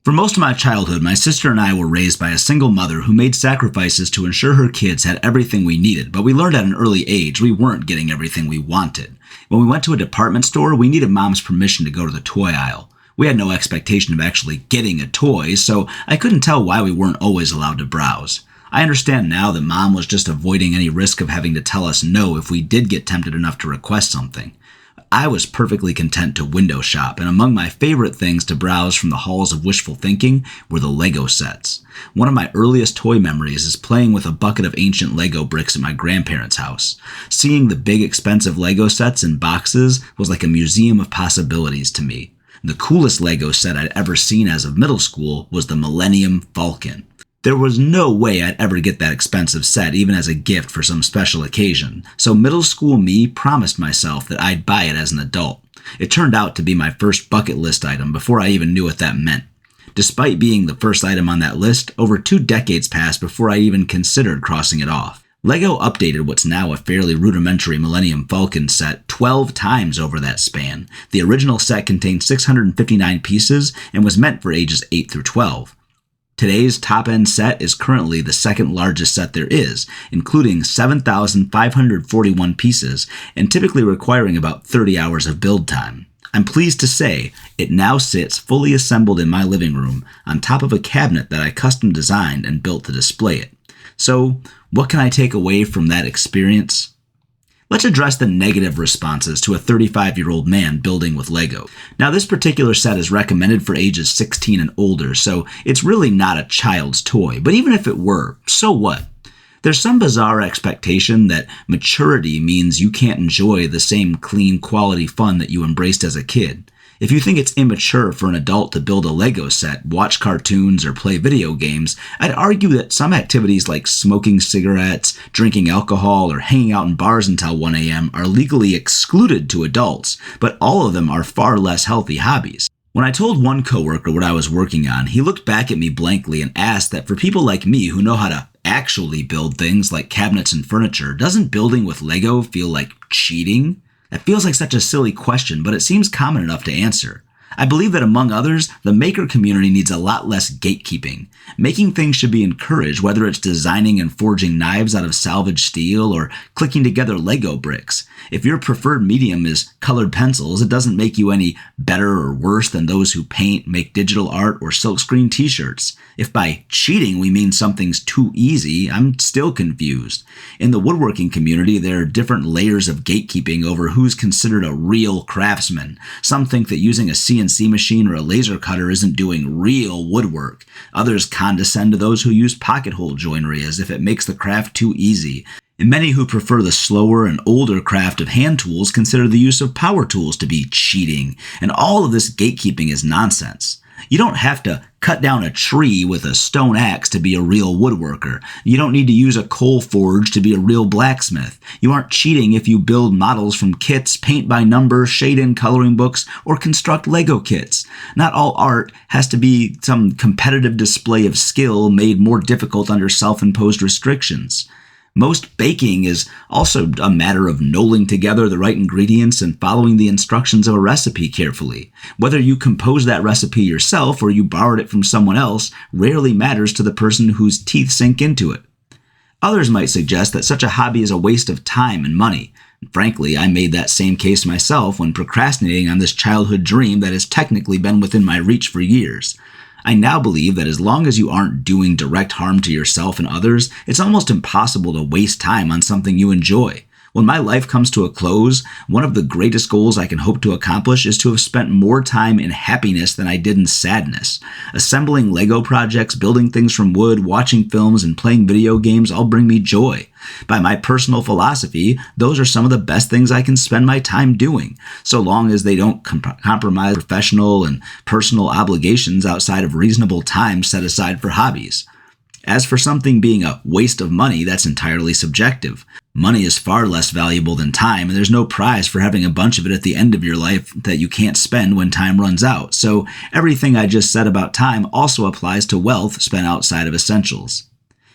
For most of my childhood, my sister and I were raised by a single mother who made sacrifices to ensure her kids had everything we needed, but we learned at an early age we weren't getting everything we wanted. When we went to a department store, we needed Mom's permission to go to the toy aisle. We had no expectation of actually getting a toy, so I couldn't tell why we weren't always allowed to browse. I understand now that Mom was just avoiding any risk of having to tell us no if we did get tempted enough to request something. I was perfectly content to window shop, and among my favorite things to browse from the halls of wishful thinking were the Lego sets. One of my earliest toy memories is playing with a bucket of ancient Lego bricks at my grandparents' house. Seeing the big expensive Lego sets in boxes was like a museum of possibilities to me. The coolest Lego set I'd ever seen as of middle school was the Millennium Falcon. There was no way I'd ever get that expensive set, even as a gift for some special occasion, so middle school me promised myself that I'd buy it as an adult. It turned out to be my first bucket list item before I even knew what that meant. Despite being the first item on that list, over 2 decades passed before I even considered crossing it off. LEGO updated what's now a fairly rudimentary Millennium Falcon set 12 times over that span. The original set contained 659 pieces and was meant for ages 8 through 12. Today's top-end set is currently the second largest set there is, including 7,541 pieces and typically requiring about 30 hours of build time. I'm pleased to say it now sits fully assembled in my living room on top of a cabinet that I custom designed and built to display it. So, what can I take away from that experience? Let's address the negative responses to a 35-year-old man building with Lego. Now, this particular set is recommended for ages 16 and older, so it's really not a child's toy. But even if it were, so what? There's some bizarre expectation that maturity means you can't enjoy the same clean, quality fun that you embraced as a kid. If you think it's immature for an adult to build a Lego set, watch cartoons, or play video games, I'd argue that some activities like smoking cigarettes, drinking alcohol, or hanging out in bars until 1 a.m. are legally excluded to adults, but all of them are far less healthy hobbies. When I told one coworker what I was working on, he looked back at me blankly and asked that for people like me who know how to actually build things like cabinets and furniture, doesn't building with Lego feel like cheating? That feels like such a silly question, but it seems common enough to answer. I believe that among others, the maker community needs a lot less gatekeeping. Making things should be encouraged, whether it's designing and forging knives out of salvaged steel or clicking together Lego bricks. If your preferred medium is colored pencils, it doesn't make you any better or worse than those who paint, make digital art, or silkscreen t-shirts. If by cheating we mean something's too easy, I'm still confused. In the woodworking community, there are different layers of gatekeeping over who's considered a real craftsman. Some think that using a CNC machine or a laser cutter isn't doing real woodwork. Others condescend to those who use pocket hole joinery as if it makes the craft too easy. And many who prefer the slower and older craft of hand tools consider the use of power tools to be cheating. And all of this gatekeeping is nonsense. You don't have to cut down a tree with a stone axe to be a real woodworker. You don't need to use a coal forge to be a real blacksmith. You aren't cheating if you build models from kits, paint by number, shade in coloring books, or construct Lego kits. Not all art has to be some competitive display of skill made more difficult under self-imposed restrictions. Most baking is also a matter of knolling together the right ingredients and following the instructions of a recipe carefully. Whether you compose that recipe yourself or you borrowed it from someone else rarely matters to the person whose teeth sink into it. Others might suggest that such a hobby is a waste of time and money. Frankly, I made that same case myself when procrastinating on this childhood dream that has technically been within my reach for years. I now believe that as long as you aren't doing direct harm to yourself and others, it's almost impossible to waste time on something you enjoy. When my life comes to a close, one of the greatest goals I can hope to accomplish is to have spent more time in happiness than I did in sadness. Assembling Lego projects, building things from wood, watching films, and playing video games all bring me joy. By my personal philosophy, those are some of the best things I can spend my time doing, so long as they don't compromise professional and personal obligations outside of reasonable time set aside for hobbies. As for something being a waste of money, that's entirely subjective. Money is far less valuable than time, and there's no prize for having a bunch of it at the end of your life that you can't spend when time runs out. So everything I just said about time also applies to wealth spent outside of essentials.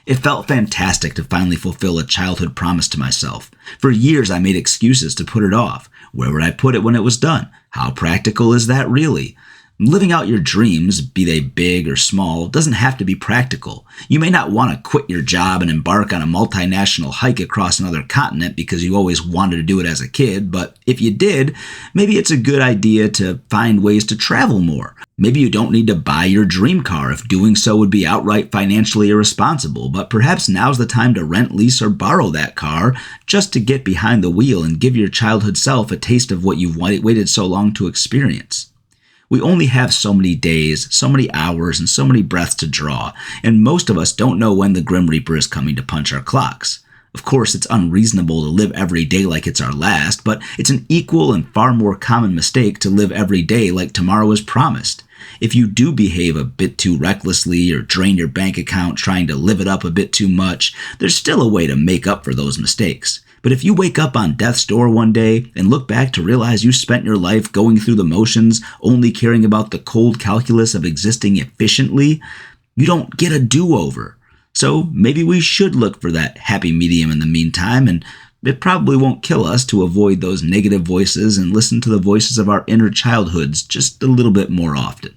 It felt fantastic to finally fulfill a childhood promise to myself. For years I made excuses to put it off. Where would I put it when it was done? How practical is that really? Living out your dreams, be they big or small, doesn't have to be practical. You may not want to quit your job and embark on a multinational hike across another continent because you always wanted to do it as a kid, but if you did, maybe it's a good idea to find ways to travel more. Maybe you don't need to buy your dream car if doing so would be outright financially irresponsible, but perhaps now's the time to rent, lease, or borrow that car just to get behind the wheel and give your childhood self a taste of what you've waited so long to experience. We only have so many days, so many hours, and so many breaths to draw, and most of us don't know when the Grim Reaper is coming to punch our clocks. Of course, it's unreasonable to live every day like it's our last, but it's an equal and far more common mistake to live every day like tomorrow is promised. If you do behave a bit too recklessly or drain your bank account trying to live it up a bit too much, there's still a way to make up for those mistakes. But if you wake up on death's door one day and look back to realize you spent your life going through the motions, only caring about the cold calculus of existing efficiently, you don't get a do-over. So maybe we should look for that happy medium in the meantime, and it probably won't kill us to avoid those negative voices and listen to the voices of our inner childhoods just a little bit more often.